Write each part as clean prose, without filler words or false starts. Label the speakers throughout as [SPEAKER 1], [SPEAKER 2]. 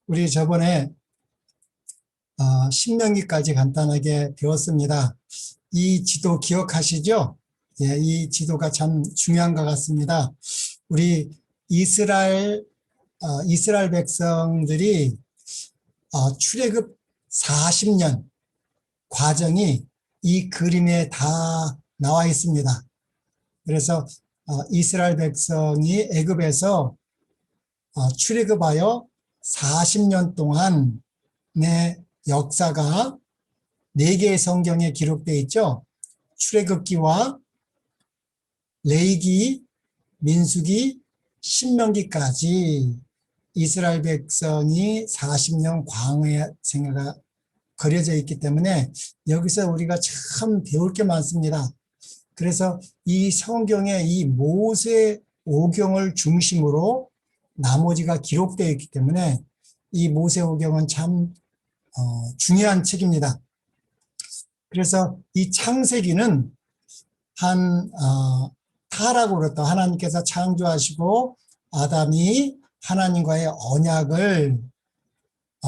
[SPEAKER 1] 우리 저번에 신명기까지 간단하게 배웠습니다. 이 지도 기억하시죠? 예, 이 지도가 참 중요한 것 같습니다. 우리 이스라엘 백성들이 출애굽 40년 과정이 이 그림에 다 나와 있습니다. 그래서 이스라엘 백성이 애굽에서 출애굽하여 40년 동안의 역사가 4개의 성경에 기록되어 있죠. 출애굽기와 레위기, 민수기, 신명기까지 이스라엘 백성이 40년 광야 생애가 그려져 있기 때문에 여기서 우리가 참 배울 게 많습니다. 그래서 이 성경에 이 모세 오경을 중심으로 나머지가 기록되어 있기 때문에 이 모세 오경은 참 중요한 책입니다. 그래서 이 창세기는 타락으로부터 하나님께서 창조하시고 아담이 하나님과의 언약을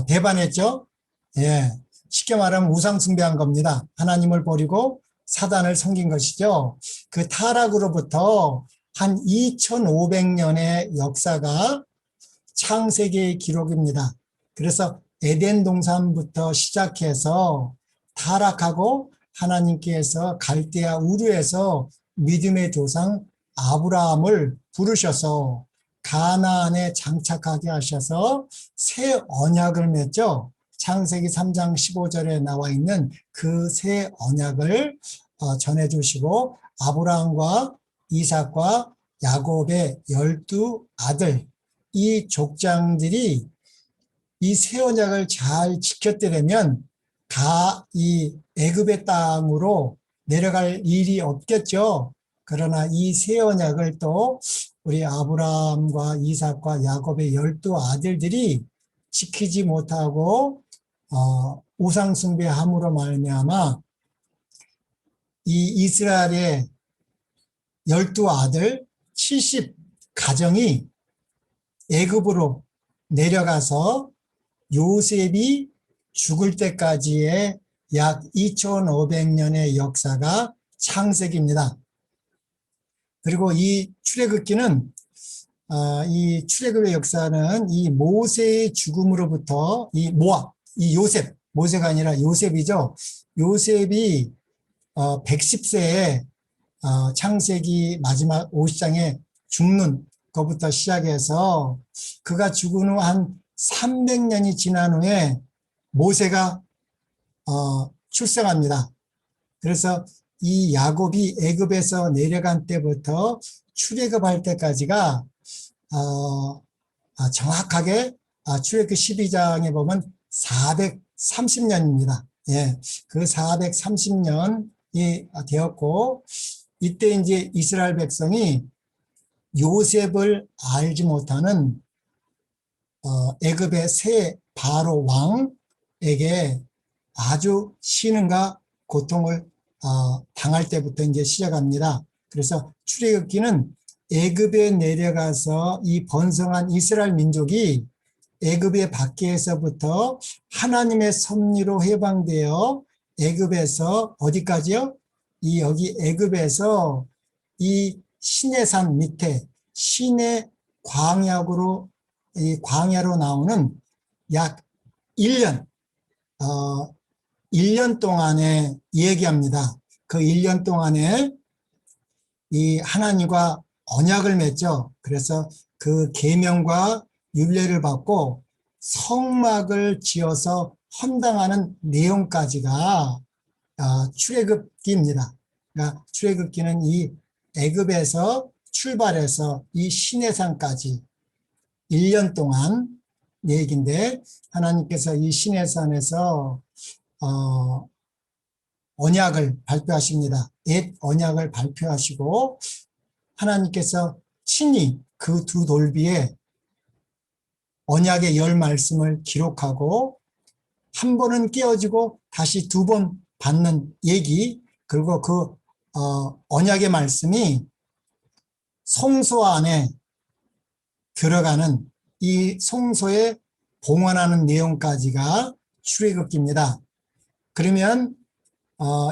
[SPEAKER 1] 배반했죠. 예, 쉽게 말하면 우상 숭배한 겁니다. 하나님을 버리고 사단을 섬긴 것이죠. 그 타락으로부터 한 2500년의 역사가 창세기의 기록입니다. 그래서 에덴 동산부터 시작해서 타락하고 하나님께서 갈대아 우르에서 믿음의 조상 아브라함을 부르셔서 가나안에 장착하게 하셔서 새 언약을 맺죠. 창세기 3장 15절에 나와 있는 그 새 언약을 전해주시고 아브라함과 이삭과 야곱의 12 아들 이 족장들이 이 새 언약을 잘 지켰더라면 다 이 애굽의 땅으로 내려갈 일이 없겠죠. 그러나 이 새 언약을 또 우리 아브라함과 이삭과 야곱의 12 아들들이 지키지 못하고 우상 숭배함으로 말미암아 이 이스라엘의 12 아들 70 가정이 애굽으로 내려가서 요셉이 죽을 때까지의 약 2500년의 역사가 창세기입니다. 그리고 이 출애굽기는 이 출애굽의 역사는 이 모세의 죽음으로부터 이 요셉, 모세가 아니라 요셉이죠. 요셉이 110세에 창세기 마지막 50장에 죽는 것부터 시작해서 그가 죽은 후 한 300년이 지난 후에 모세가 출생합니다. 그래서 이 야곱이 애굽에서 내려간 때부터 출애굽할 때까지가 정확하게 출애굽 12장에 보면 430년입니다. 예, 그 430년이 되었고 이때 이제 이스라엘 백성이 요셉을 알지 못하는 애굽의 새 바로 왕에게 아주 신음과 고통을 당할 때부터 이제 시작합니다. 그래서 출애굽기는 애굽에 내려가서 이 번성한 이스라엘 민족이 애굽의 밖에서부터 하나님의 섭리로 해방되어 애굽에서 어디까지요? 여기 애굽에서 이 시내산 밑에 시내 광야로 나오는 약 1년 1년 동안에 얘기합니다. 그 1년 동안에 이 하나님과 언약을 맺죠. 그래서 그 계명과 율례를 받고 성막을 지어서 헌당하는 내용까지가 출애굽기입니다. 그러니까 출애굽기는 이 애굽에서 출발해서 이 시내산까지 1년 동안 얘기인데 하나님께서 이 시내산에서 언약을 발표하십니다. 옛 언약을 발표하시고 하나님께서 친히 그 두 돌비에 언약의 10말씀을 기록하고 한 번은 깨어지고 다시 2번 받는 얘기 그리고 그 언약의 말씀이 성소 안에 들어가는 이 성소의 봉헌하는 내용까지가 출애굽기입니다. 그러면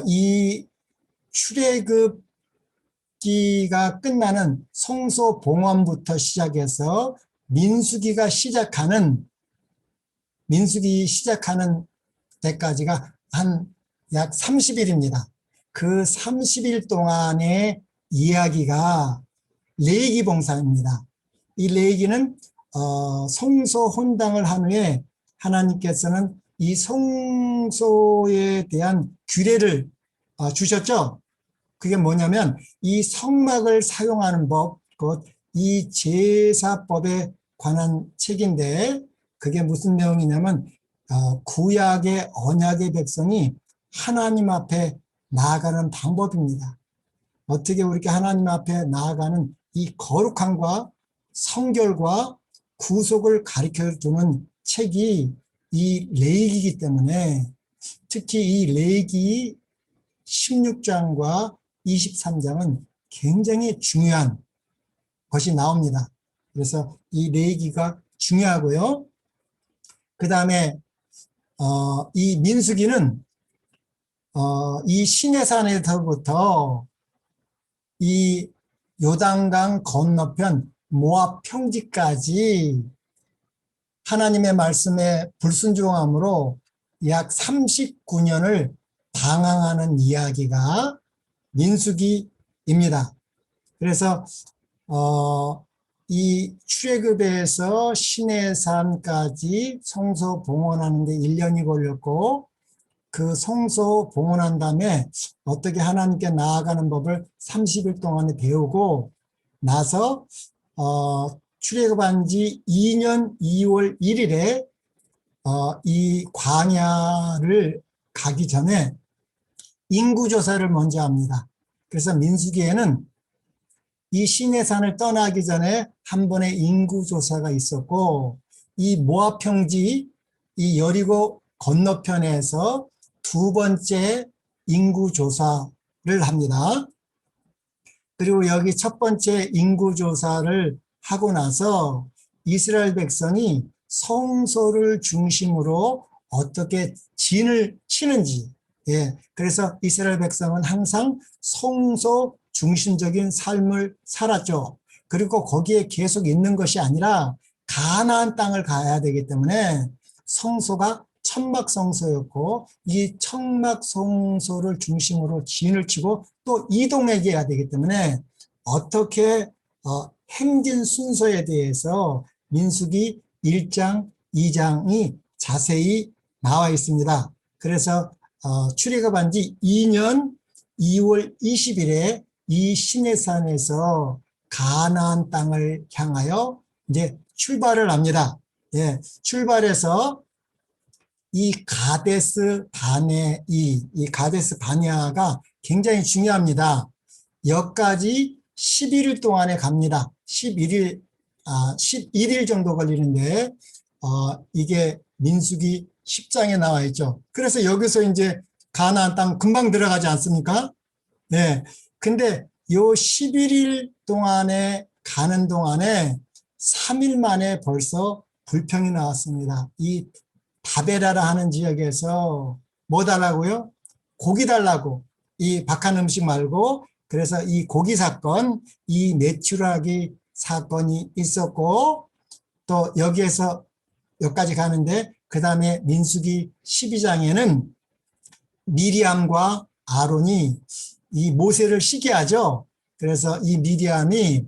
[SPEAKER 1] 이 출애굽기가 끝나는 성소 봉헌부터 시작해서 민수기 시작하는 때까지가 한 약 30일입니다. 그 30일 동안의 이야기가 레위기 봉사입니다. 이 레위기는 성소 혼당을 한 후에 하나님께서는 이 성소에 대한 규례를 주셨죠. 그게 뭐냐면 이 성막을 사용하는 법, 곧 이 제사법에 관한 책인데, 그게 무슨 내용이냐면 구약의 언약의 백성이 하나님 앞에 나아가는 방법입니다. 어떻게 우리 하나님 앞에 나아가는 이 거룩함과 성결과 구속을 가르쳐주는 책이 이 레위기이기 때문에, 특히 이 레위기 16장과 23장은 굉장히 중요한 것이 나옵니다. 그래서 이 레위기가 중요하고요. 그 다음에 이 민수기는 이 시내산에서부터 이 요단강 건너편 모압 평지까지 하나님의 말씀에 불순종함으로 약 39년을 방황하는 이야기가 민수기입니다. 그래서 이 출애굽에서 시내산까지 성소 봉헌하는 데 1년이 걸렸고, 그 성소 봉헌한 다음에 어떻게 하나님께 나아가는 법을 30일 동안에 배우고 나서 출애굽한 지 2년 2월 1일에 이 광야를 가기 전에 인구조사를 먼저 합니다. 그래서 민수기에는 이 시내산을 떠나기 전에 한 번의 인구조사가 있었고, 이 모압 평지, 이 여리고 건너편에서 두 번째 인구조사를 합니다. 그리고 여기 첫 번째 인구조사를 하고 나서 이스라엘 백성이 성소를 중심으로 어떻게 진을 치는지, 그래서 이스라엘 백성은 항상 성소 중심적인 삶을 살았죠. 그리고 거기에 계속 있는 것이 아니라 가나안 땅을 가야 되기 때문에 성소가 천막성소였고, 이 천막성소를 중심으로 진을 치고 또 이동해야 되기 때문에 어떻게 행진 순서에 대해서 민수기 1장, 2장이 자세히 나와 있습니다. 그래서 출애굽한 지 2년 2월 20일에 이 시내산에서 가나안 땅을 향하여 이제 출발을 합니다. 출발해서 이 가데스 바네, 이 가데스 바네아가 굉장히 중요합니다. 여기까지 11일 동안에 갑니다. 11일 정도 걸리는데, 이게 민수기 10장에 나와 있죠. 그래서 여기서 이제 가나안 땅 금방 들어가지 않습니까? 근데 요 11일 동안에 가는 동안에 3일 만에 벌써 불평이 나왔습니다. 이 바베라라 하는 지역에서 뭐 달라고요? 고기 달라고. 이 박한 음식 말고. 그래서 이 고기 사건, 이 메추라기 사건이 있었고, 또 여기에서 여기까지 가는데, 그 다음에 민수기 12장에는 미리암과 아론이 이 모세를 시기하죠. 그래서 이 미리암이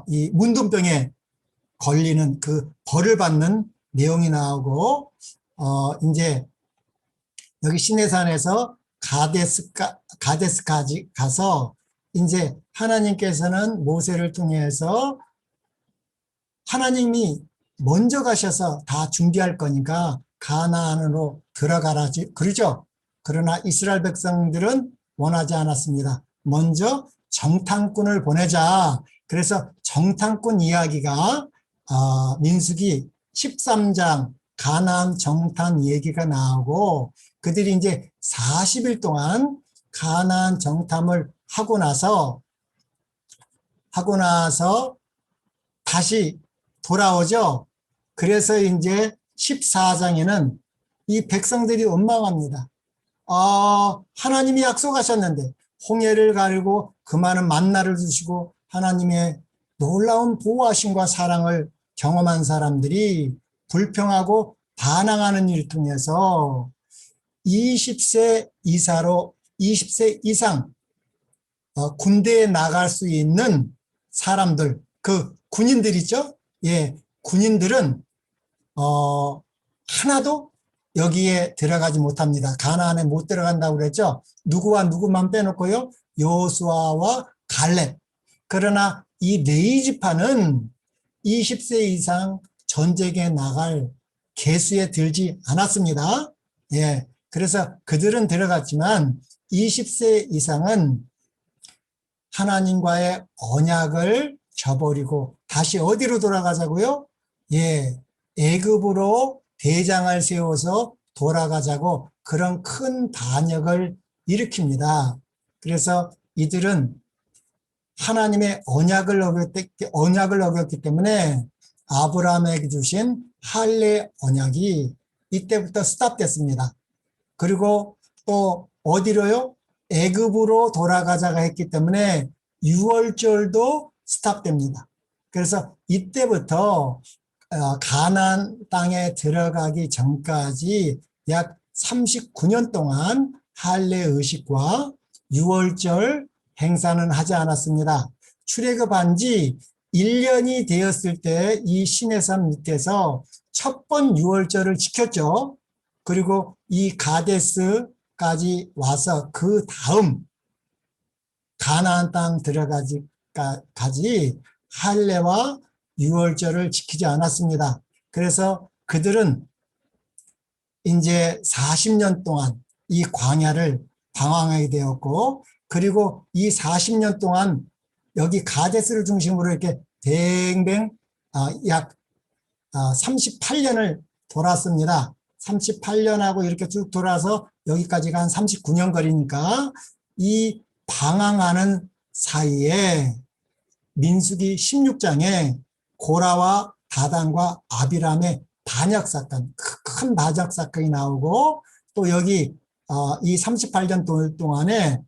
[SPEAKER 1] 이 문둥병에 걸리는 그 벌을 받는 내용이 나오고, 이제 여기 시내산에서 가데스까지 가서 이제 하나님께서는 모세를 통해서 하나님이 먼저 가셔서 다 준비할 거니까 가나안으로 들어가라 그러죠. 그러나 이스라엘 백성들은 원하지 않았습니다. 먼저 정탐꾼을 보내자. 그래서 정탐꾼 이야기가 민수기 13장 가나안 정탐 얘기가 나오고, 그들이 이제 40일 동안 가나안 정탐을 하고 나서 다시 돌아오죠. 그래서 이제 14장에는 이 백성들이 원망합니다. 하나님이 약속하셨는데 홍해를 가르고 그 많은 만나를 주시고 하나님의 놀라운 보호하심과 사랑을 경험한 사람들이 불평하고 반항하는 일을 통해서 20세 이사로 20세 이상 군대에 나갈 수 있는 사람들, 그 군인들이죠. 예, 군인들은 하나도 여기에 들어가지 못합니다. 가나안에 못 들어간다고 그랬죠. 누구와 누구만 빼놓고요. 여호수아와 갈렙. 그러나 이 네 지파는 20세 이상 전쟁에 나갈 계수에 들지 않았습니다. 예, 그래서 그들은 들어갔지만 20세 이상은 하나님과의 언약을 저버리고 다시 어디로 돌아가자고요? 예, 애굽으로 대장을 세워서 돌아가자고 그런 큰 반역을 일으킵니다. 그래서 이들은 하나님의 언약을 어겼기 때문에 아브라함에게 주신 할례 언약이 이때부터 스탑됐습니다. 그리고 또 어디로요? 애굽으로 돌아가자가 했기 때문에 유월절도 스탑됩니다. 그래서 이때부터 가나안 땅에 들어가기 전까지 약 39년 동안 할례 의식과 유월절 행사는 하지 않았습니다. 출애굽한 지 1년이 되었을 때 이 시내산 밑에서 첫 번 유월절을 지켰죠. 그리고 이 가데스까지 와서 그 다음 가나안 땅 들어가지 할례와 유월절을 지키지 않았습니다. 그래서 그들은 이제 40년 동안 이 광야를 방황하게 되었고, 그리고 이 40년 동안 여기 가데스를 중심으로 이렇게 뱅뱅 약 38년을 돌았습니다. 38년하고 이렇게 쭉 돌아서 여기까지가 한 39년 거리니까 이 방황하는 사이에 민수기 16장에 고라와 다단과 아비람의 반역 사건, 큰 반역 사건이 나오고, 또 여기 이 38년 동안에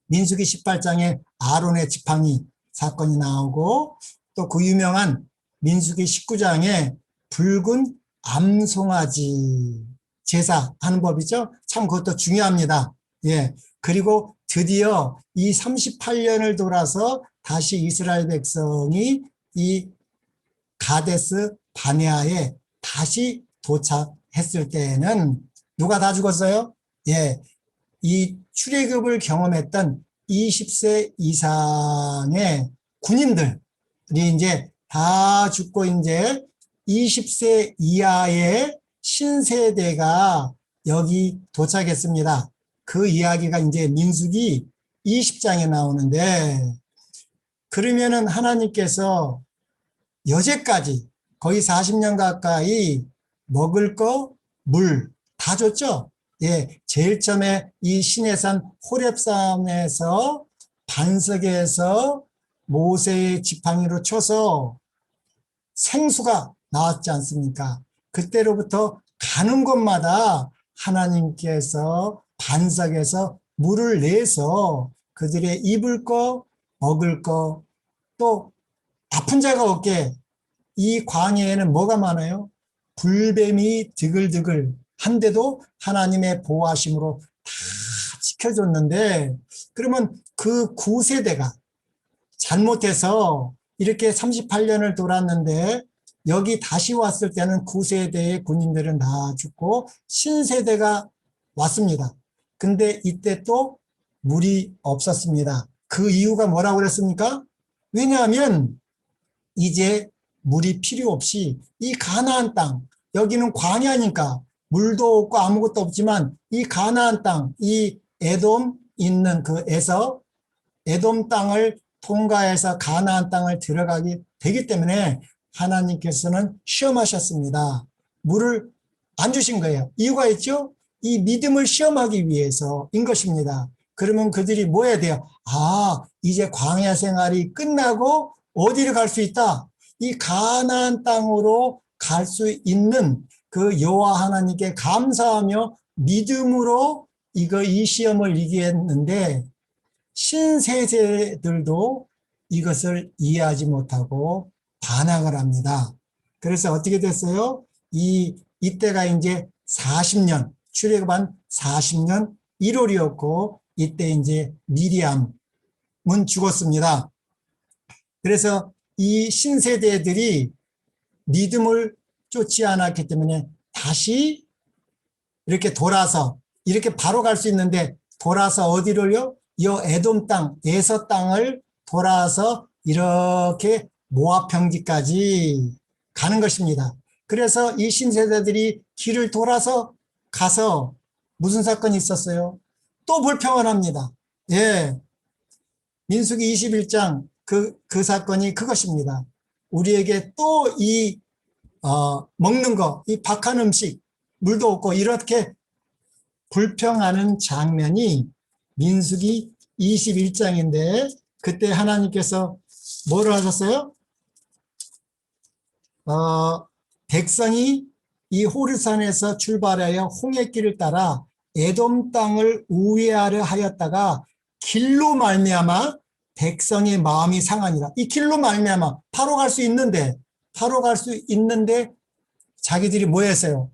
[SPEAKER 1] 민수기 18장에 아론의 지팡이 사건이 나오고, 또 그 유명한 민수기 19장에 붉은 암송아지 제사하는 법이죠. 참 그것도 중요합니다. 예. 그리고 드디어 이 38년을 돌아서 다시 이스라엘 백성이 이 가데스 바네아에 다시 도착했을 때에는 누가 다 죽었어요? 예. 이 출애굽을 경험했던 20세 이상의 군인들이 이제 다 죽고 이제 20세 이하의 신세대가 여기 도착했습니다. 그 이야기가 이제 민수기 20장에 나오는데, 그러면은 하나님께서 여태까지 거의 40년 가까이 먹을 거, 물 다 줬죠. 예, 제일 처음에 이 시내산 호렙산에서 반석에서 모세의 지팡이로 쳐서 생수가 나왔지 않습니까? 그때로부터 가는 곳마다 하나님께서 반석에서 물을 내서 그들의 입을 거, 먹을 거, 또 아픈 자가 없게. 이 광야에는 뭐가 많아요? 불뱀이 드글드글 한데도 하나님의 보호하심으로 다 지켜줬는데, 그러면 그 9세대가 잘못해서 이렇게 38년을 돌았는데 여기 다시 왔을 때는 9세대의 군인들은 다 죽고 신세대가 왔습니다. 근데 이때 또 물이 없었습니다. 그 이유가 뭐라고 그랬습니까? 왜냐하면 이제 물이 필요 없이 이 가나안 땅, 여기는 광야니까 물도 없고 아무것도 없지만 이 가나안 땅, 이 에돔 있는 그 에돔 땅을 통과해서 가나안 땅을 들어가게 되기 때문에 하나님께서는 시험하셨습니다. 물을 안 주신 거예요. 이유가 있죠? 이 믿음을 시험하기 위해서인 것입니다. 그러면 그들이 뭐 해야 돼요? 이제 광야 생활이 끝나고 어디를 갈 수 있다? 이 가나안 땅으로 갈 수 있는 그 여호와 하나님께 감사하며 믿음으로 이 시험을 이기했는데 신세대들도 이것을 이해하지 못하고 반항을 합니다. 그래서 어떻게 됐어요? 이때가 이제 40년, 출애굽한 40년 1월이었고, 이때 이제 미리암은 죽었습니다. 그래서 이 신세대들이 믿음을 쫓지 않았기 때문에 다시 이렇게 돌아서, 이렇게 바로 갈 수 있는데 돌아서 어디를요? 이 에돔 땅, 에서 땅을 돌아서 이렇게 모압 평지까지 가는 것입니다. 그래서 이 신세대들이 길을 돌아서 가서 무슨 사건이 있었어요? 또 불평을 합니다. 예. 민수기 21장 그 사건이 그것입니다. 우리에게 또 먹는 거, 이 박한 음식, 물도 없고 이렇게 불평하는 장면이 민수기 21장인데 그때 하나님께서 뭐를 하셨어요? 백성이 이 호르산에서 출발하여 홍해길을 따라 에돔 땅을 우회하려 하였다가 길로 말미암아 백성의 마음이 상하니라. 이 길로 말미암아 바로 갈 수 있는데 자기들이 뭐 했어요?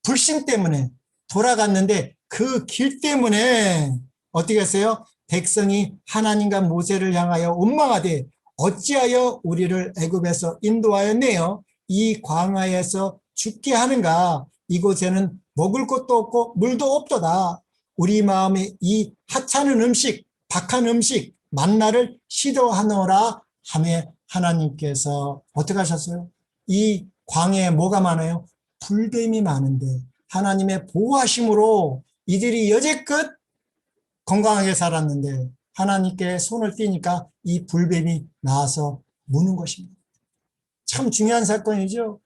[SPEAKER 1] 불신 때문에 돌아갔는데 그 길 때문에 어떻게 했어요? 백성이 하나님과 모세를 향하여 원망하되 어찌하여 우리를 애굽에서 인도하였네요. 이 광야에서 죽게 하는가? 이곳에는 먹을 것도 없고 물도 없도다. 우리 마음에 이 하찮은 음식, 박한 음식, 만나를 시도하노라 하며 하나님께서 어떻게 하셨어요? 이 광야에 뭐가 많아요? 불뱀이 많은데 하나님의 보호하심으로 이들이 여지껏 건강하게 살았는데 하나님께 손을 떼니까 이 불뱀이 나와서 무는 것입니다. 참 중요한 사건이죠.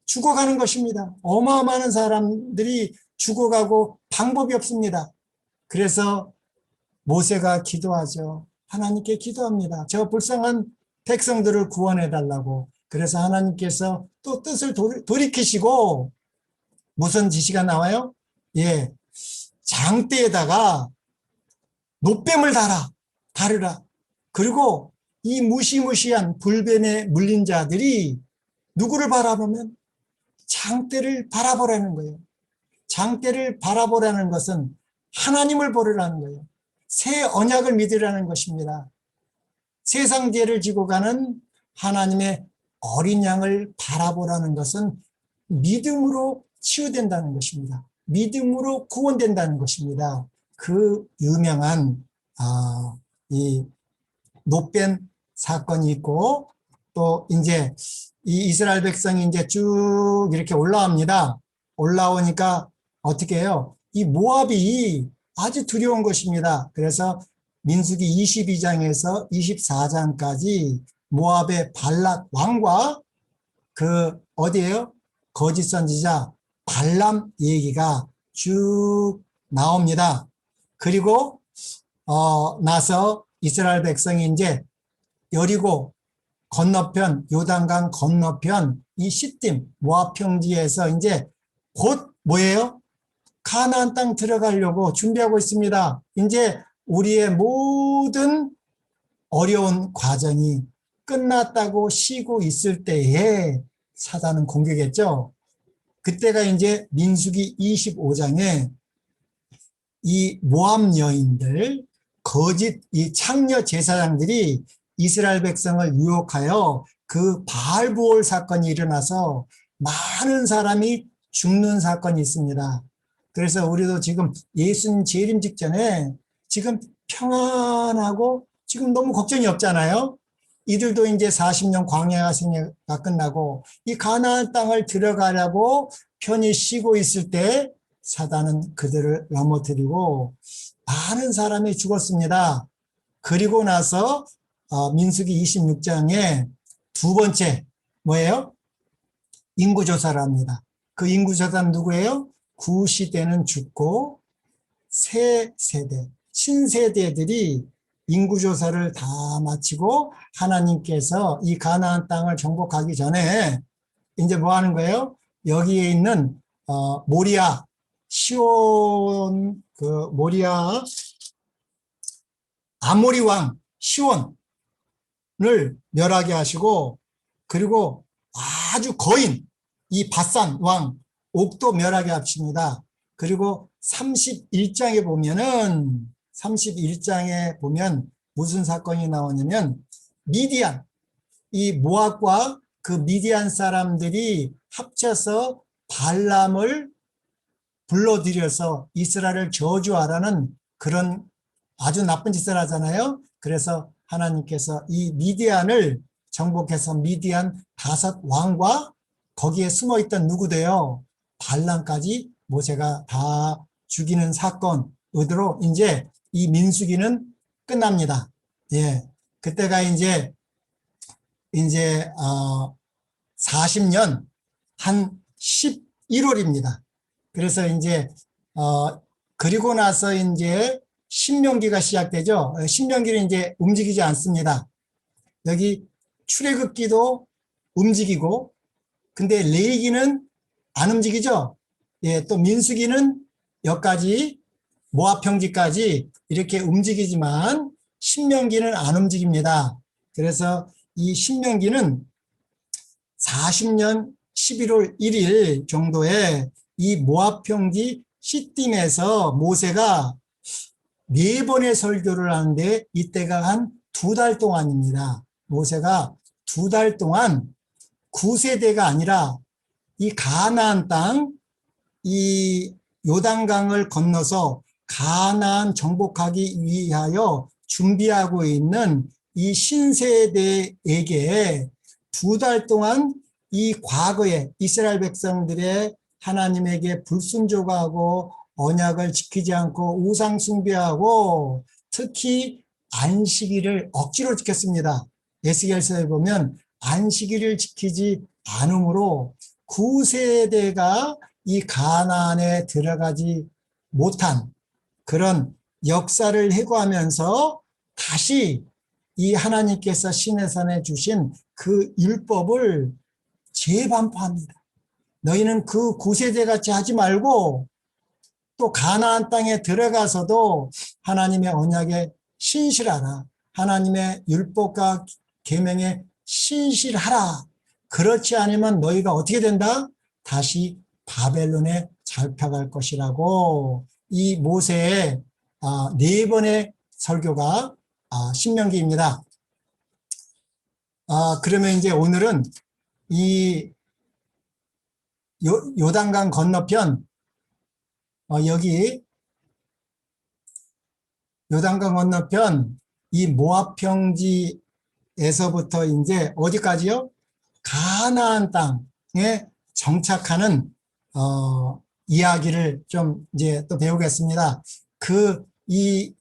[SPEAKER 1] 죽어가는 것입니다. 어마어마한 사람들이 죽어가고 방법이 없습니다. 그래서 모세가 기도하죠. 하나님께 기도합니다. 저 불쌍한 백성들을 구원해달라고. 그래서 하나님께서 또 뜻을 돌이키시고 무슨 지시가 나와요? 예, 장대에다가 놋뱀을 다르라. 그리고 이 무시무시한 불뱀에 물린 자들이 누구를 바라보면 장대를 바라보라는 거예요. 장대를 바라보라는 것은 하나님을 보라는 거예요. 새 언약을 믿으라는 것입니다. 세상 죄를 지고 가는 하나님의 어린 양을 바라보라는 것은 믿음으로 치유된다는 것입니다. 믿음으로 구원된다는 것입니다. 그 유명한 이 놋뱀 사건이 있고 또 이제 이 이스라엘 백성이 이제 쭉 이렇게 올라옵니다. 올라오니까 어떻게 해요? 이 모압이 아주 두려운 것입니다. 그래서 민수기 22장에서 24장까지 모압의 발락 왕과 그 어디예요? 거짓 선지자 발람 얘기가 쭉 나옵니다. 그리고 나서 이스라엘 백성이 이제 여리고 건너편 요단강 건너편 이 시딤 모압 평지에서 이제 곧 뭐예요? 가나안 땅 들어가려고 준비하고 있습니다. 이제 우리의 모든 어려운 과정이 끝났다고 쉬고 있을 때에 사단은 공격했죠. 그때가 이제 민수기 25장에 이 모압 여인들 거짓 이 창녀 제사장들이 이스라엘 백성을 유혹하여 그 바알부올 사건이 일어나서 많은 사람이 죽는 사건이 있습니다. 그래서 우리도 지금 예수님 재림 직전에 지금 평안하고 지금 너무 걱정이 없잖아요. 이들도 이제 40년 광야 생애가 끝나고 이 가나안 땅을 들어가려고 편히 쉬고 있을 때 사단은 그들을 넘어뜨리고 많은 사람이 죽었습니다. 그리고 나서 민수기 26장에 두 번째 뭐예요? 인구조사를 합니다. 그 인구조사는 누구예요? 구시대는 죽고 새 세대, 신세대들이 인구조사를 다 마치고 하나님께서 이 가나안 땅을 정복하기 전에 이제 뭐 하는 거예요? 여기에 있는 모리아, 시온, 모리아, 아모리 왕 시온을 멸하게 하시고, 그리고 아주 거인, 이 바산 왕 옥도 멸하게 하십니다. 그리고 31장에 보면 무슨 사건이 나오냐면, 미디안, 이 모압과 그 미디안 사람들이 합쳐서 발람을 불러들여서 이스라엘을 저주하라는 그런 아주 나쁜 짓을 하잖아요. 그래서 하나님께서 이 미디안을 정복해서 미디안 5 왕과 거기에 숨어있던 누구도요, 발람까지 모세가 다 죽이는 사건으로 이제 이 민수기는 끝납니다. 예, 그때가 이제 40년 한 11월입니다. 그래서 이제 그리고 나서 이제 신명기가 시작되죠. 신명기는 이제 움직이지 않습니다. 여기 출애굽기도 움직이고, 근데 레위기는 안 움직이죠. 예, 또 민수기는 여기까지 모압 평지까지 이렇게 움직이지만 신명기는 안 움직입니다. 그래서 이 신명기는 40년 11월 1일 정도에 이 모압 평지 시딤에서 모세가 4번의 설교를 하는데, 이때가 한 2달 동안입니다. 모세가 2달 동안 9세대가 아니라 이 가나안 땅, 이 요단강을 건너서 가나안 정복하기 위하여 준비하고 있는 이 신세대에게 2달 동안 이 과거에 이스라엘 백성들의 하나님에게 불순종하고 언약을 지키지 않고 우상 숭배하고 특히 안식일을 억지로 지켰습니다. 에스겔서에 보면 안식일을 지키지 않으므로 9세대가 이 가나안에 들어가지 못한 그런 역사를 회고하면서 다시 이 하나님께서 시내산에 주신 그 율법을 재반포합니다. 너희는 그 9세대 같이 하지 말고 또 가나안 땅에 들어가서도 하나님의 언약에 신실하라. 하나님의 율법과 계명에 신실하라. 그렇지 않으면 너희가 어떻게 된다? 다시 바벨론에 잡혀갈 것이라고, 이 모세의 4번의 설교가 신명기입니다. 그러면 이제 오늘은 이 요단강 건너편, 여기 요단강 건너편 이 모압 평지에서부터 이제 어디까지요? 가나안 땅에 정착하는 이야기를 좀 이제 또 배우겠습니다. 이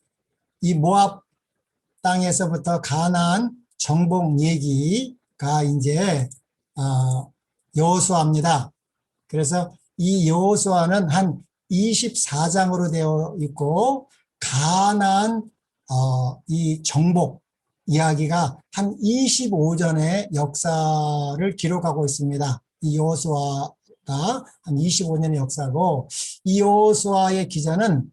[SPEAKER 1] 모압 땅에서부터 가나안 정복 얘기가 이제 여호수아입니다. 그래서 이 여호수아는 한 24장으로 되어 있고, 가나안 이 정복 이야기가 한 25전의 역사를 기록하고 있습니다. 이 여호수아가 한 25년의 역사고, 이 여호수아의 기자는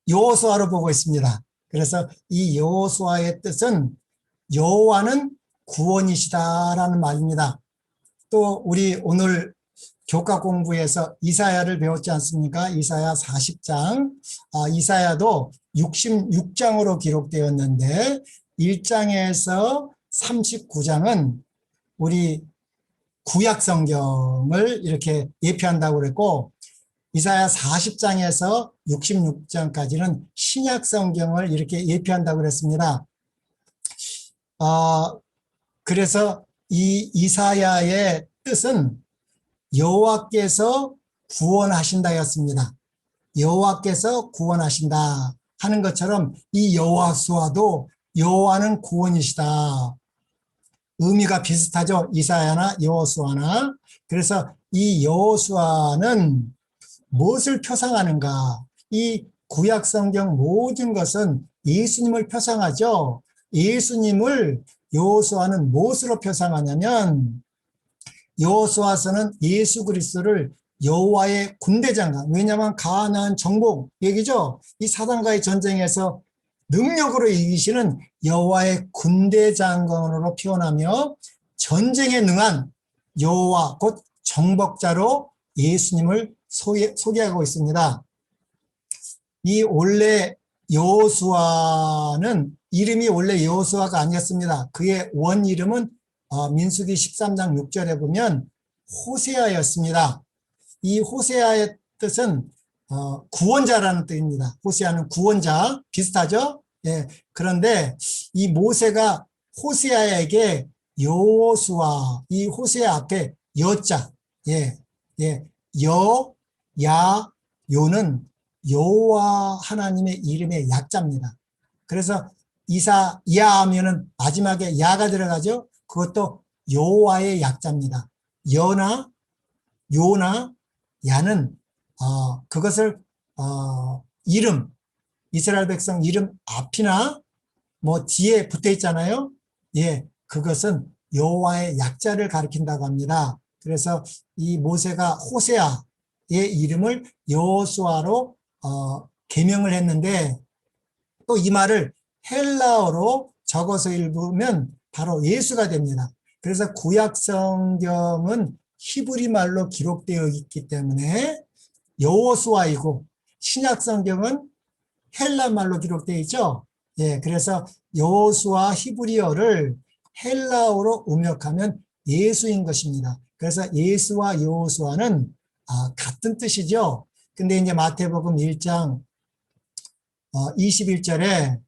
[SPEAKER 1] 여호수아로 보고 있습니다. 그래서 이 여호수아의 뜻은 여호와는 구원이시다라는 말입니다. 또 우리 오늘 교과 공부에서 이사야를 배웠지 않습니까? 이사야 40장, 이사야도 66장으로 기록되었는데 1장에서 39장은 우리 구약 성경을 이렇게 예표한다고 그랬고, 이사야 40장에서 66장까지는 신약 성경을 이렇게 예표한다고 그랬습니다. 그래서 이 이사야의 뜻은 여호와께서 구원하신다였습니다. 여호와께서 구원하신다 하는 것처럼 이 여호수아도 여호와는 구원이시다. 의미가 비슷하죠. 이사야나 여호수아나. 그래서 이 여호수아는 무엇을 표상하는가? 이 구약 성경 모든 것은 예수님을 표상하죠. 예수님을 여호수아는 무엇으로 표상하냐면 여호수아서는 예수 그리스도를 여호와의 군대장관, 왜냐하면 가나안 정복 얘기죠. 이 사단과의 전쟁에서 능력으로 이기시는 여호와의 군대장관으로 표현하며 전쟁에 능한 여호와 곧 정복자로 예수님을 소개하고 있습니다. 이 원래 여호수아는 이름이 원래 여호수아가 아니었습니다. 그의 원 이름은 민수기 13장 6절에 보면 호세아였습니다. 이 호세아의 뜻은 구원자라는 뜻입니다. 호세아는 구원자 비슷하죠? 예. 그런데 이 모세가 호세아에게 여호수아, 이 호세아 앞에 여자, 예, 예, 야, 요는 여호와 하나님의 이름의 약자입니다. 그래서 이야 하면은 마지막에 야가 들어가죠. 그것도 여호와의 약자입니다. 요나 야는 그것을 이름, 이스라엘 백성 이름 앞이나 뭐 뒤에 붙어 있잖아요. 예, 그것은 여호와의 약자를 가리킨다고 합니다. 그래서 이 모세가 호세아의 이름을 여호수아로 개명을 했는데 또 이 말을 헬라어로 적어서 읽으면 바로 예수가 됩니다. 그래서 구약 성경은 히브리 말로 기록되어 있기 때문에 여호수아이고 신약 성경은 헬라 말로 기록되어 있죠. 예, 그래서 여호수아 히브리어를 헬라어로 음역하면 예수인 것입니다. 그래서 예수와 여호수아는 같은 뜻이죠. 근데 이제 마태복음 1장 21절에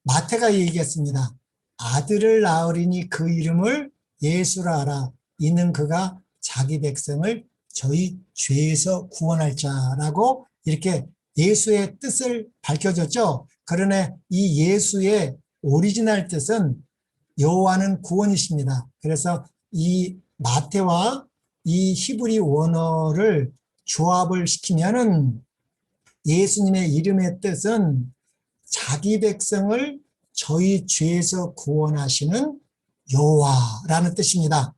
[SPEAKER 1] 마태가 얘기했습니다. 아들을 낳으리니 그 이름을 예수라 하라. 이는 그가 자기 백성을 저희 죄에서 구원할 자라고 이렇게 예수의 뜻을 밝혀줬죠. 그러나 이 예수의 오리지널 뜻은 여호와는 구원이십니다. 그래서 이 마태와 이 히브리 원어를 조합을 시키면은 예수님의 이름의 뜻은 자기 백성을 저희 죄에서 구원하시는 여호와라는 뜻입니다.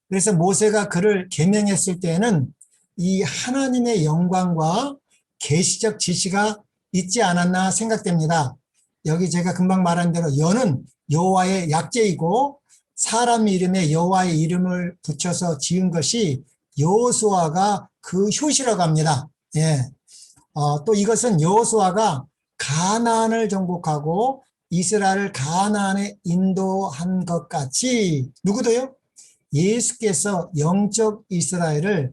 [SPEAKER 1] 그래서 모세가 그를 계명했을 때에는 이 하나님의 영광과 계시적 지시가 있지 않았나 생각됩니다. 여기 제가 금방 말한 대로 여는 여호와의 약제이고 사람 이름에 여호와의 이름을 붙여서 지은 것이 여호수아가 그 효시라고 합니다. 예. 또 이것은 여호수아가 가나안을 정복하고 이스라엘을 가나안에 인도한 것 같이 누구도요? 예수께서 영적 이스라엘을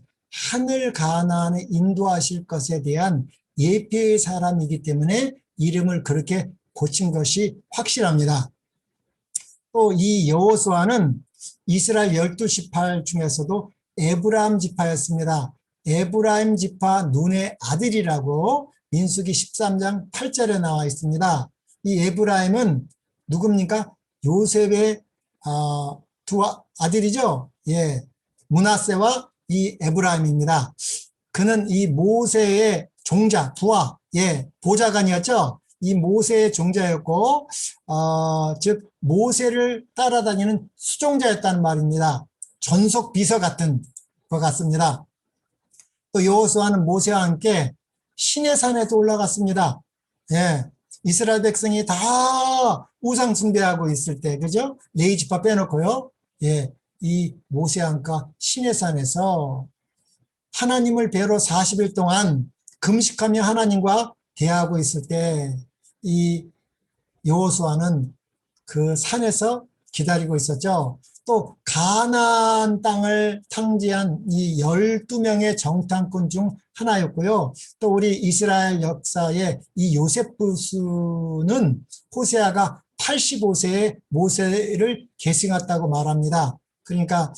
[SPEAKER 1] 하늘 가나안에 인도하실 것에 대한 예표의 사람이기 때문에 이름을 그렇게 고친 것이 확실합니다. 또 이 여호수아는 이스라엘 12지파 중에서도 에브라임 지파였습니다. 에브라임 지파 눈의 아들이라고 민수기 13장 8절에 나와 있습니다. 이 에브라임은 누굽니까? 요셉의 두 아들이죠. 예, 므낫세와 이 에브라임입니다. 그는 이 모세의 종자, 부하, 예, 보좌관이었죠. 이 모세의 종자였고, 즉 모세를 따라다니는 수종자였다는 말입니다. 전속 비서 같은 것 같습니다. 또 여호수아는 모세와 함께 시내 산에도 올라갔습니다. 예, 이스라엘 백성이 다 우상 숭배하고 있을 때, 그죠? 레위 지파 빼놓고요. 예, 이 모세와 함께 시내 산에서 하나님을 뵈러 40일 동안 금식하며 하나님과 대하고 있을 때 이 여호수아는 그 산에서 기다리고 있었죠. 또 가나안 땅을 탕지한 이 12명의 정탐꾼 중 하나였고요. 또 우리 이스라엘 역사의 이 요세푸스는 호세아가 85세에 모세를 계승했다고 말합니다. 그러니까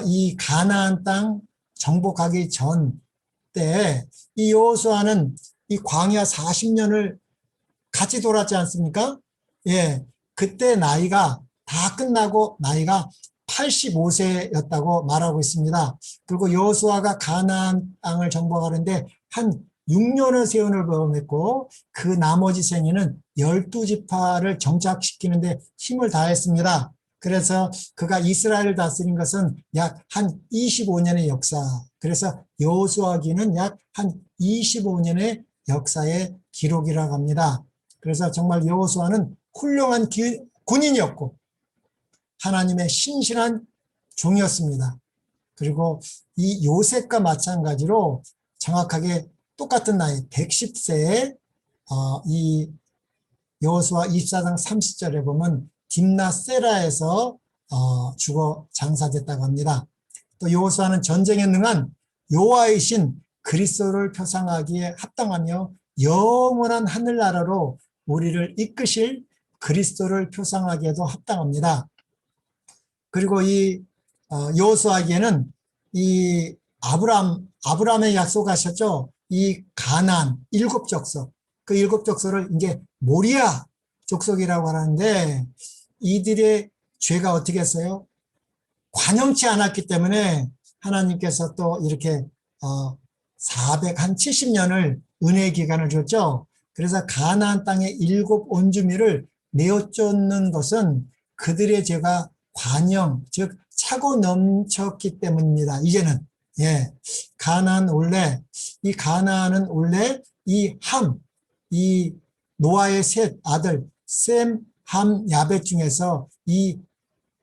[SPEAKER 1] 이 가나안 땅 정복하기 전 때 이 여호수아는 이 광야 40년을 같이 돌았지 않습니까? 예, 그때 나이가 다 끝나고 나이가 85세였다고 말하고 있습니다. 그리고 여호수아가 가나안 땅을 정복하는데 한 6년의 세원을 범했고 그 나머지 생애는 12지파를 정착시키는데 힘을 다했습니다. 그래서 그가 이스라엘을 다스린 것은 약 한 25년의 역사. 그래서 여호수아기는 약 한 25년의 역사의 기록이라고 합니다. 그래서 정말 여호수아는 훌륭한 군인이었고 하나님의 신실한 종이었습니다. 그리고 이 요셉과 마찬가지로 정확하게 똑같은 나이 110세에 이 여호수아 24장 30절에 보면 딥나 세라에서 죽어 장사됐다고 합니다. 또 여호수아는 전쟁에 능한 여호와의 신 그리스도를 표상하기에 합당하며 영원한 하늘나라로 우리를 이끄실 그리스도를 표상하기에도 합당합니다. 그리고 이 여호수아에게는 이 아브라함의 약속하셨죠. 이 가나안 7족속, 그 7족속을 이제 모리아 족속이라고 하는데 이들의 죄가 어떻게 했어요? 관영치 않았기 때문에 하나님께서 또 이렇게 470년을 은혜의 기간을 줬죠. 그래서 가나안 땅의 7 온주민을 내어쫓는 것은 그들의 죄가 관영, 즉 차고 넘쳤기 때문입니다. 이제는 가나안은 원래 이 노아의 셋 아들 셈, 함, 야벳 중에서 이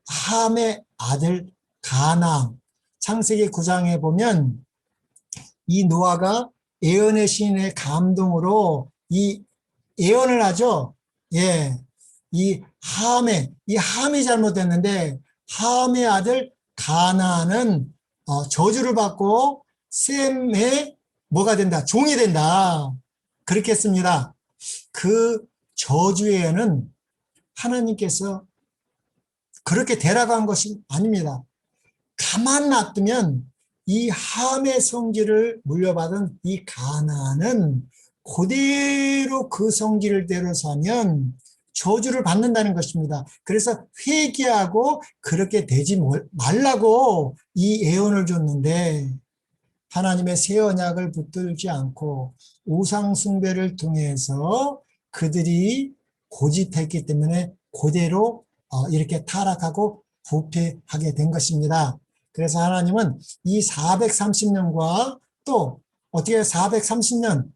[SPEAKER 1] 함의 아들 가나안, 창세기 9장에 보면 이 노아가 예언의 신의 감동으로 이 예언을 하죠. 이 함이 잘못됐는데 함의 아들 가나안은 저주를 받고 셈의 뭐가 된다? 종이 된다. 그렇게 했습니다. 그 저주에는 하나님께서 그렇게 되라고 것이 아닙니다. 가만 놔두면 이 함의 성질을 물려받은 이 가나안은 그대로 그 성질대로 사면 저주를 받는다는 것입니다. 그래서 회개하고 그렇게 되지 말라고 이 예언을 줬는데 하나님의 새 언약을 붙들지 않고 우상 숭배를 통해서 그들이 고집했기 때문에 그대로 이렇게 타락하고 부패하게 된 것입니다. 그래서 하나님은 이 430년과 또 어떻게 430년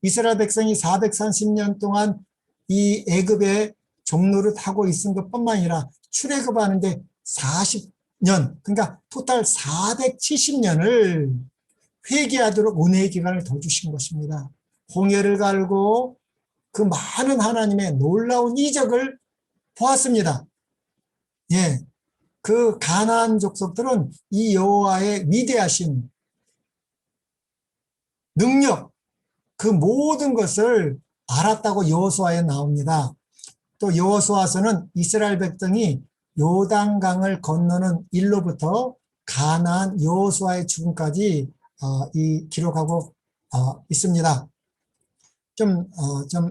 [SPEAKER 1] 이스라엘 백성이 430년 동안 이 애굽의 종로를 타고 있은 것뿐만 아니라 출애굽하는데 40년 그러니까 토탈 470년을 회개하도록 은혜의 기간을 더 주신 것입니다. 홍해를 갈고 그 많은 하나님의 놀라운 이적을 보았습니다. 그 가나안 족속들은 이 여호와의 위대하신 능력, 그 모든 것을 알았다고 여호수아에 나옵니다. 또 여호수아서는 이스라엘 백성이 요단강을 건너는 일로부터 가나안 여호수아의 죽음까지 이 기록하고 있습니다. 좀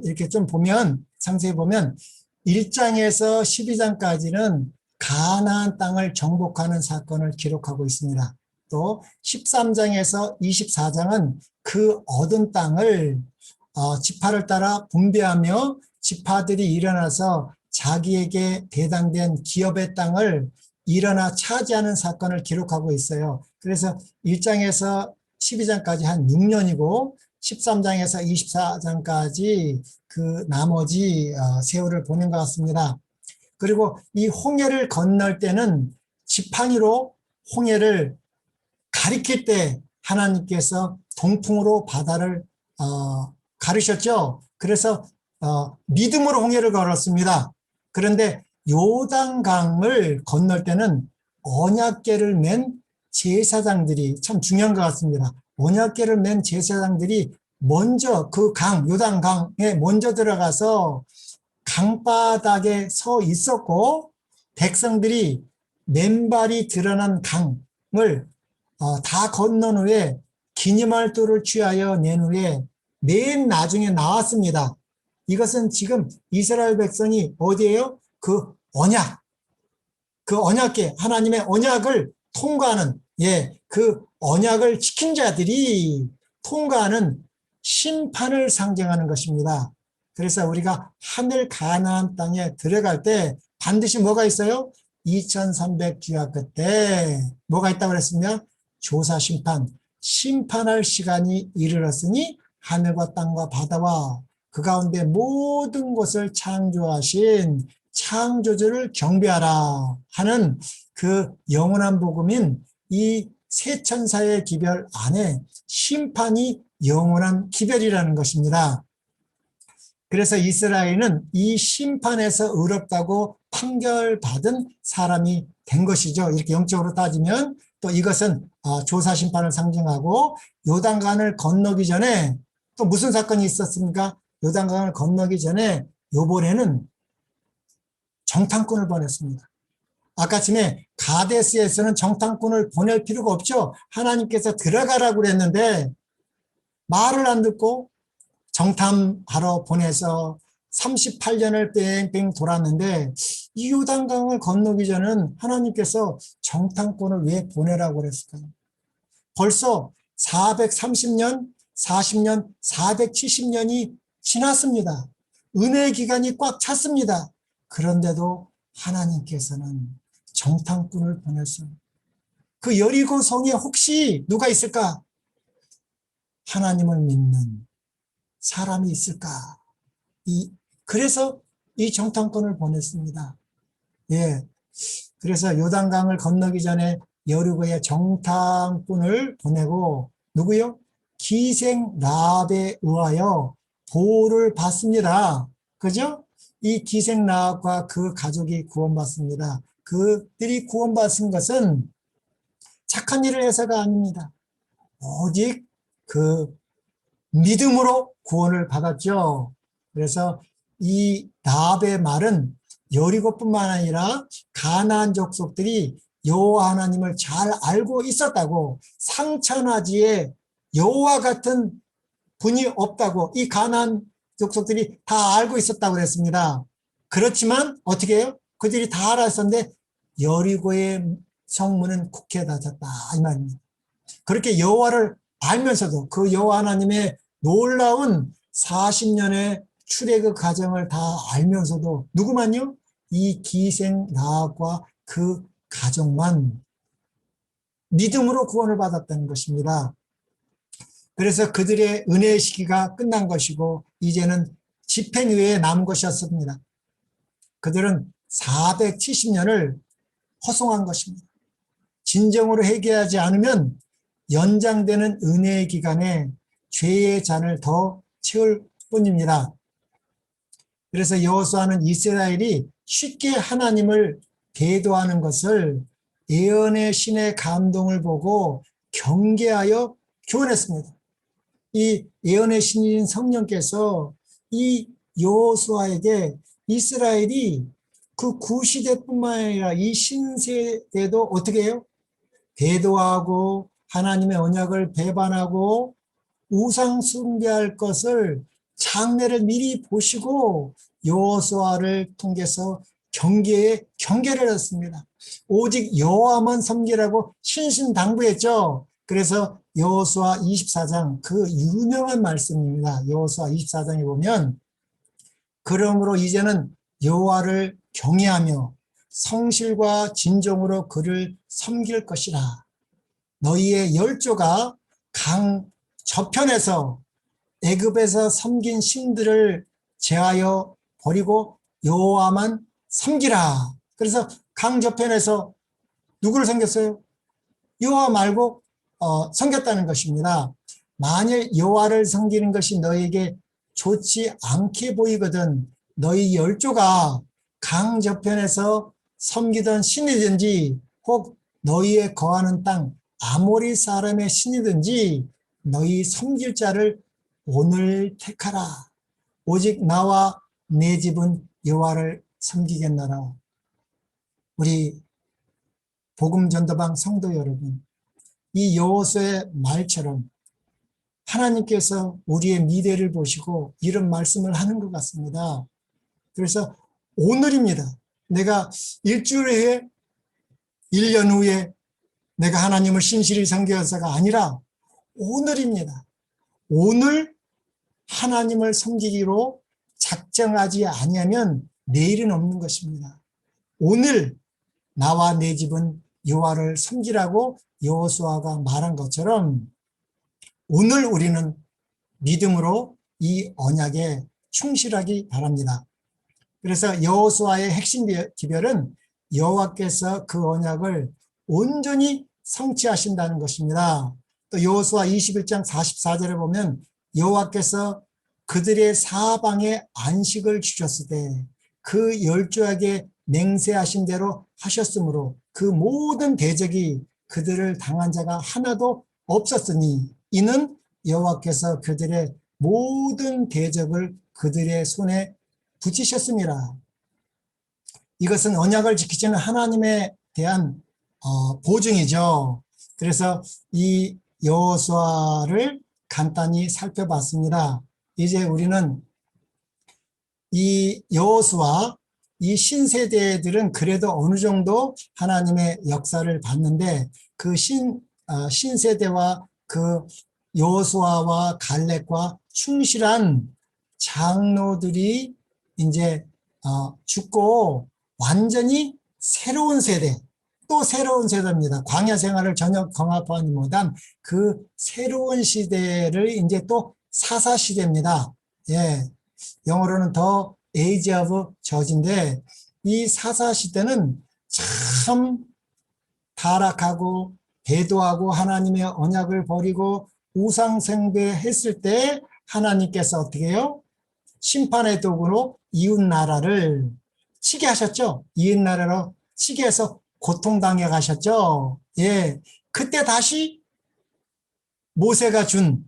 [SPEAKER 1] 이렇게 좀 보면 상세히 보면 1장에서 12장까지는 가나안 땅을 정복하는 사건을 기록하고 있습니다. 또 13장에서 24장은 그 얻은 땅을 지파를 따라 분배하며 지파들이 일어나서 자기에게 배당된 기업의 땅을 일어나 차지하는 사건을 기록하고 있어요. 그래서 1장에서 12장까지 한 6년이고 13장에서 24장까지 그 나머지 세월을 보낸 것 같습니다. 그리고 이 홍해를 건널 때는 지팡이로 홍해를 가리킬 때 하나님께서 동풍으로 바다를 가르셨죠. 그래서 믿음으로 홍해를 걸었습니다. 그런데 요단강을 건널 때는 언약궤를 맨 제사장들이 참 중요한 것 같습니다. 언약궤를 맨 제사장들이 먼저 그 요단강에 먼저 들어가서 강바닥에 서 있었고 백성들이 맨발이 드러난 강을 다 건넌 후에 기념할도를 취하여 낸 후에 맨 나중에 나왔습니다. 이것은 지금 이스라엘 백성이 어디에요? 그 언약궤 하나님의 언약을 통과하는 그 언약을 지킨 자들이 통과하는 심판을 상징하는 것입니다. 그래서 우리가 하늘 가나안 땅에 들어갈 때 반드시 뭐가 있어요? 2300주야 그때 뭐가 있다고 그랬으면 조사 심판할 시간이 이르렀으니 하늘과 땅과 바다와 그 가운데 모든 것을 창조하신 창조주를 경배하라 하는 그 영원한 복음인 이 세 천사의 기별 안에 심판이 영원한 기별이라는 것입니다. 그래서 이스라엘은 이 심판에서 의롭다고 판결받은 사람이 된 것이죠. 이렇게 영적으로 따지면 또 이것은 조사 심판을 상징하고 요단강을 건너기 전에 또 무슨 사건이 있었습니까? 요단강을 건너기 전에 요번에는 정탐꾼을 보냈습니다. 아까 전에 가데스에서는 정탐꾼을 보낼 필요가 없죠. 하나님께서 들어가라고 그랬는데 말을 안 듣고 정탐하러 보내서 38년을 뺑뺑 돌았는데 이 요단강을 건너기 전은 하나님께서 정탐꾼을 왜 보내라고 그랬을까요? 벌써 430년, 40년, 470년이 지났습니다. 은혜의 기간이 꽉 찼습니다. 그런데도 하나님께서는 정탐꾼을 보냈어요. 그 여리고 성에 혹시 누가 있을까? 하나님을 믿는 사람이 있을까? 그래서 이 정탐꾼을 보냈습니다. 예. 그래서 요단강을 건너기 전에 여리고에 정탐꾼을 보내고 누구요? 기생 라합에 의하여 보호를 받습니다. 그죠? 이 기생 라합과 그 가족이 구원받습니다. 그들이 구원받은 것은 착한 일을 해서가 아닙니다. 오직 그 믿음으로 구원을 받았죠. 그래서 이 라합의 말은 여리고뿐만 아니라 가나안 족속들이 여호와 하나님을 잘 알고 있었다고, 상천하지에 여호와 같은 분이 없다고 이 가나안 족속들이 다 알고 있었다고 그랬습니다. 그렇지만 어떻게 해요? 그들이 다 알았었는데 여리고의 성문은 굳게 닫혔다 이 말입니다. 그렇게 여호와를 알면서도 그 여호와 하나님의 놀라운 40년의 출애굽 과정을 다 알면서도 누구만요? 이 기생 라합과 그 가족만 믿음으로 구원을 받았다는 것입니다. 그래서 그들의 은혜의 시기가 끝난 것이고 이제는 집행유예에 남은 것이었습니다. 그들은 470년을 허송한 것입니다. 진정으로 회개하지 않으면 연장되는 은혜의 기간에 죄의 잔을 더 채울 뿐입니다. 그래서 여호수아는 이스라엘이 쉽게 하나님을 배도하는 것을 예언의 신의 감동을 보고 경계하여 교훈했습니다. 이 예언의 신인 성령께서 이 여호수아에게 이스라엘이 그 구시대뿐만 아니라 이 신세대도 어떻게 해요? 배도하고 하나님의 언약을 배반하고 우상 숭배할 것을 장래를 미리 보시고 여호수아를 통해서 경계를 했습니다. 오직 여호와만 섬기라고 신신당부했죠. 그래서 여호수아 24장 그 유명한 말씀입니다. 여호수아 24장에 보면 그러므로 이제는 여호와를 경외하며 성실과 진정으로 그를 섬길 것이라. 너희의 열조가 강 저편에서 애굽에서 섬긴 신들을 제하여 버리고 여호와만 섬기라. 그래서 강 저편에서 누구를 섬겼어요? 여호와 말고 섬겼다는 것입니다. 만일 여호와를 섬기는 것이 너에게 좋지 않게 보이거든 너희 열조가 강 저편에서 섬기던 신이든지 혹 너희의 거하는 땅 아모리 사람의 신이든지 너희 섬길 자를 오늘 택하라. 오직 나와 내 집은 여호와를 섬기겠노라. 우리 복음 전도방 성도 여러분, 이 여호수아의 말처럼 하나님께서 우리의 미래를 보시고 이런 말씀을 하는 것 같습니다. 그래서 오늘입니다. 내가 일주일 후에 1년 후에 내가 하나님을 신실히 섬겨서가 아니라 오늘입니다. 오늘 하나님을 섬기기로 작정하지 아니하면 내일은 없는 것입니다. 오늘 나와 내 집은 여호와를 섬기라고 여호수아가 말한 것처럼 오늘 우리는 믿음으로 이 언약에 충실하기 바랍니다. 그래서 여호수아의 핵심 기별은 여호와께서 그 언약을 온전히 성취하신다는 것입니다. 또 여호수아 21장 44절에 보면 여호와께서 그들의 사방에 안식을 주셨을 때 그 열조에게 맹세하신 대로 하셨으므로 그 모든 대적이 그들을 당한 자가 하나도 없었으니 이는 여호와께서 그들의 모든 대적을 그들의 손에 붙이셨습니다. 이것은 언약을 지키시는 하나님에 대한 보증이죠. 그래서 이 여호수아를 간단히 살펴봤습니다. 이제 우리는 이 여호수아, 이 신세대들은 그래도 어느 정도 하나님의 역사를 봤는데 그 신세대와 그 여호수아와 갈렙과 충실한 장로들이 이제 죽고 완전히 새로운 세대, 또 새로운 세대입니다. 광야 생활을 전혀 경험하지 못한 그 새로운 시대를 이제 또 사사 시대입니다. 예, 영어로는 더 에이지 오브 저지인데 이 사사 시대는 참 타락하고 배도하고 하나님의 언약을 버리고 우상 숭배했을 때 하나님께서 어떻게 해요? 심판의 도구로 이웃 나라를 치게 하셨죠. 이웃 나라로 치게 해서 고통당해 가셨죠. 예, 그때 다시 모세가 준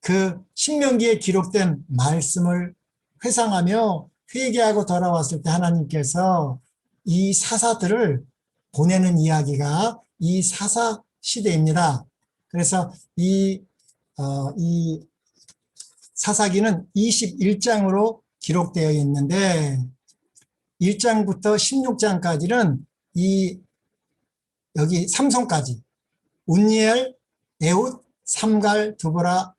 [SPEAKER 1] 그 신명기에 기록된 말씀을 회상하며 회개하고 돌아왔을 때 하나님께서 이 사사들을 보내는 이야기가 이 사사 시대입니다. 그래서 이 사사기는 21장으로 기록되어 있는데 1장부터 16장까지는 여기 삼손까지 운니엘, 에훗, 삼갈, 두보라,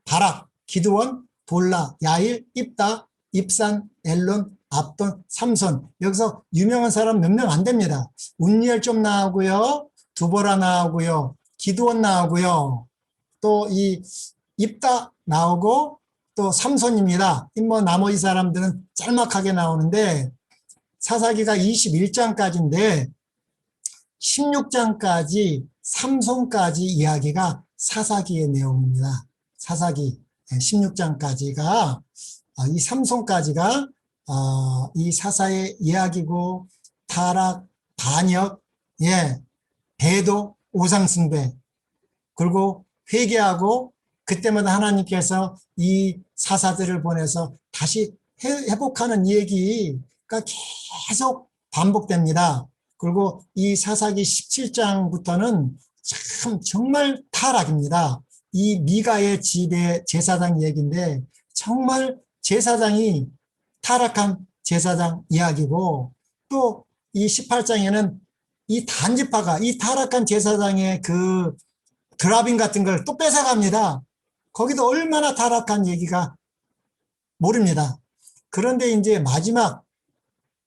[SPEAKER 1] 바락, 기드원, 돌라, 야일, 입다, 입산, 엘론, 압돈, 삼손. 여기서 유명한 사람 몇 명 안 됩니다. 운니엘 좀 나오고요. 두보라 나오고요. 기드원 나오고요. 또 이 입다 나오고 또 삼손입니다. 뭐 나머지 사람들은 짤막하게 나오는데 사사기가 21장까지인데 16장까지 삼손까지 이야기가 사사기의 내용입니다. 사사기 16장까지가 이 삼손까지가 이 사사의 이야기고 타락, 반역, 예, 배도, 우상숭배 그리고 회개하고 그때마다 하나님께서 이 사사들을 보내서 다시 회복하는 얘기가 계속 반복됩니다. 그리고 이 사사기 17장부터는 참 정말 타락입니다. 이 미가의 집의 제사장 얘기인데 정말 제사장이 타락한 제사장 이야기고 또 이 18장에는 이 단지파가 이 타락한 제사장의 그 드라빈 같은 걸 또 뺏어갑니다. 거기도 얼마나 타락한 얘기가 모릅니다. 그런데 이제 마지막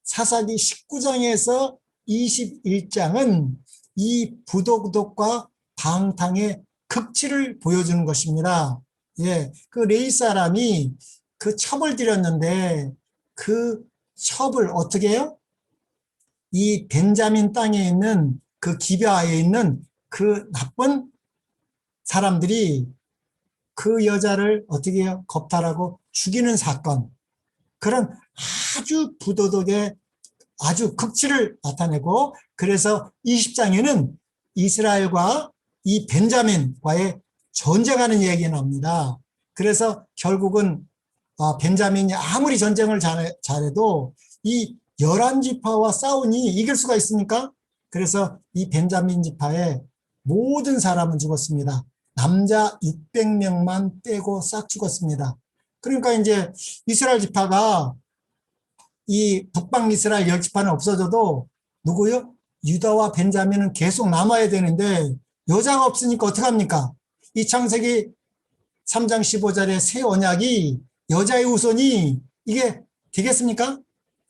[SPEAKER 1] 사사기 19장에서 21장은 이 부도덕과 방탕의 극치를 보여주는 것입니다. 예, 그 레위 사람이 그 첩을 들였는데 그 첩을 어떻게 해요? 이 벤자민 땅에 있는 그 기브아에 있는 그 나쁜 사람들이 그 여자를 어떻게 해요? 겁탈하고 죽이는 사건. 그런 아주 부도덕의 아주 극치를 나타내고 그래서 20장에는 이스라엘과 이 벤자민과의 전쟁하는 얘기가 나옵니다. 그래서 결국은 벤자민이 아무리 전쟁을 잘해도 이 11지파와 싸우니 이길 수가 있습니까? 그래서 이 벤자민 지파의 모든 사람은 죽었습니다. 남자 600명만 빼고 싹 죽었습니다. 그러니까 이제 이스라엘 지파가 이 북방 이스라엘 10지파는 없어져도 누구요? 유다와 벤자민은 계속 남아야 되는데 여자가 없으니까 어떡합니까? 이 창세기 3장 15절의 새 언약이 여자의 후손이 이게 되겠습니까?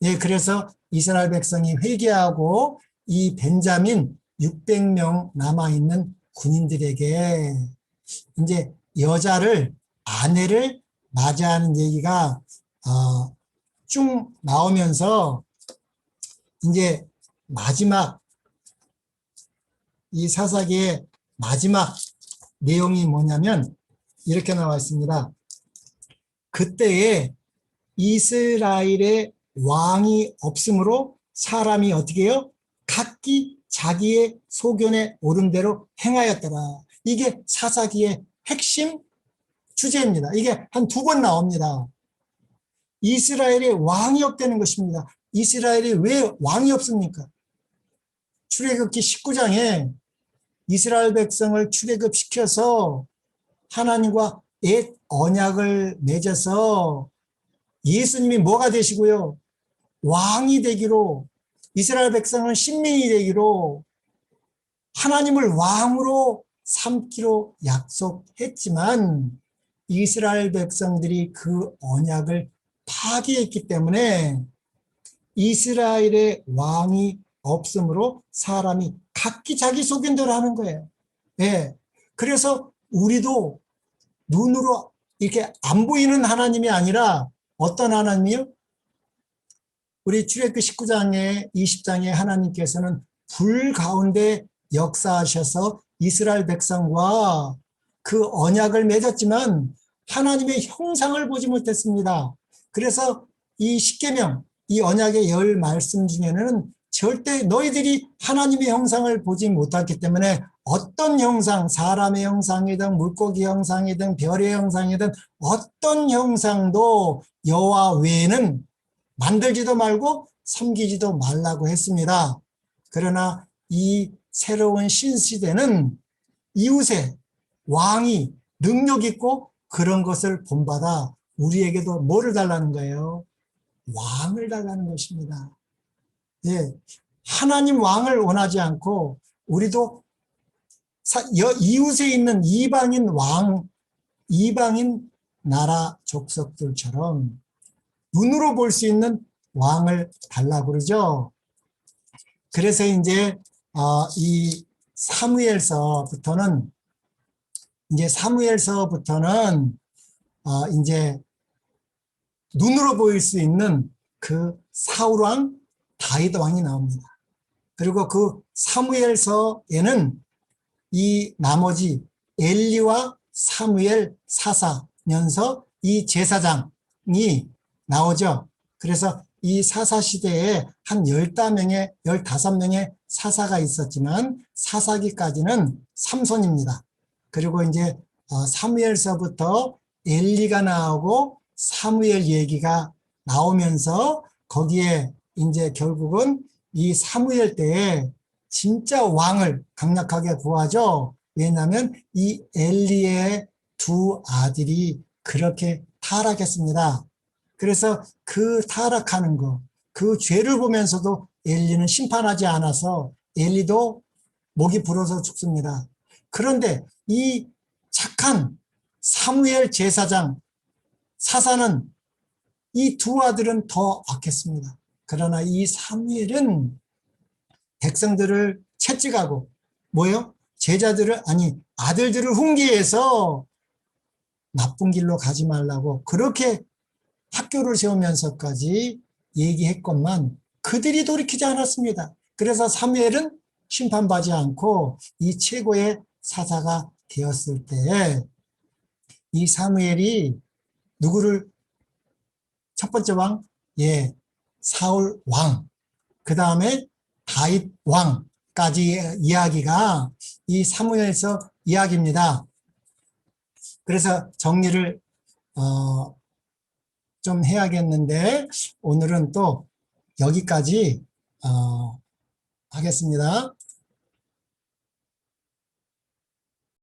[SPEAKER 1] 예, 그래서 이스라엘 백성이 회개하고 이 벤자민 600명 남아있는 군인들에게 이제 아내를 맞이하는 얘기가 쭉 나오면서 이제 마지막 이 사사기의 마지막 내용이 뭐냐면 이렇게 나와 있습니다. 그때에 이스라엘의 왕이 없으므로 사람이 어떻게 해요? 각기 자기의 소견에 옳은 대로 행하였더라. 이게 사사기의 핵심 주제입니다. 이게 한 2번 나옵니다. 이스라엘의 왕이 없다는 것입니다. 이스라엘이 왜 왕이 없습니까? 출애굽기 19장에 이스라엘 백성을 출애굽시켜서 하나님과 옛 언약을 맺어서 예수님이 뭐가 되시고요? 왕이 되기로, 이스라엘 백성은 신민이 되기로 하나님을 왕으로 삼기로 약속했지만 이스라엘 백성들이 그 언약을 파기했기 때문에 이스라엘의 왕이 없으므로 사람이 각기 자기 소견대로 하는 거예요. 예. 그래서 우리도 눈으로 이렇게 안 보이는 하나님이 아니라 어떤 하나님이요? 우리 출애굽기 19장에 20장에 하나님께서는 불 가운데 역사하셔서 이스라엘 백성과 그 언약을 맺었지만 하나님의 형상을 보지 못했습니다. 그래서 이 십계명, 이 언약의 10 말씀 중에는 절대 너희들이 하나님의 형상을 보지 못했기 때문에 어떤 형상, 사람의 형상이든 물고기 형상이든 별의 형상이든 어떤 형상도 여호와 외에는 만들지도 말고 섬기지도 말라고 했습니다. 그러나 이 새로운 신시대는 이웃의 왕이 능력 있고 그런 것을 본받아 우리에게도 뭐를 달라는 거예요? 왕을 달라는 것입니다. 예, 하나님 왕을 원하지 않고 우리도 이웃에 있는 이방인 왕, 이방인 나라 족속들처럼 눈으로 볼 수 있는 왕을 달라고 그러죠. 그래서 이제 이 사무엘서부터는 이제 눈으로 보일 수 있는 그 사울 왕, 다윗 왕이 나옵니다. 그리고 그 사무엘서에는 이 나머지 엘리와 사무엘 사사면서 이 제사장이 나오죠. 그래서 이 사사 시대에 한 15명의 15명의 사사가 있었지만 사사기까지는 삼손입니다. 그리고 이제 사무엘서부터 엘리가 나오고 사무엘 얘기가 나오면서 거기에 이제 결국은 이 사무엘 때에 진짜 왕을 강력하게 구하죠. 왜냐하면 이 엘리의 2 아들이 그렇게 타락했습니다. 그래서 그 타락하는 거, 그 죄를 보면서도 엘리는 심판하지 않아서 엘리도 목이 불어서 죽습니다. 그런데 이 착한 사무엘 제사장 사사는 이 2 아들은 더 악했습니다. 그러나 이 사무엘은 백성들을 채찍하고 뭐요? 아들들을 훈계해서 나쁜 길로 가지 말라고 그렇게 학교를 세우면서까지 얘기했건만 그들이 돌이키지 않았습니다. 그래서 사무엘은 심판받지 않고 이 최고의 사사가 되었을 때 이 사무엘이 누구를 첫 번째 왕? 예, 사울 왕. 그 다음에 다윗 왕까지 이야기가 이 사무엘서 이야기입니다. 그래서 정리를 좀 해야겠는데 오늘은 또 여기까지 하겠습니다.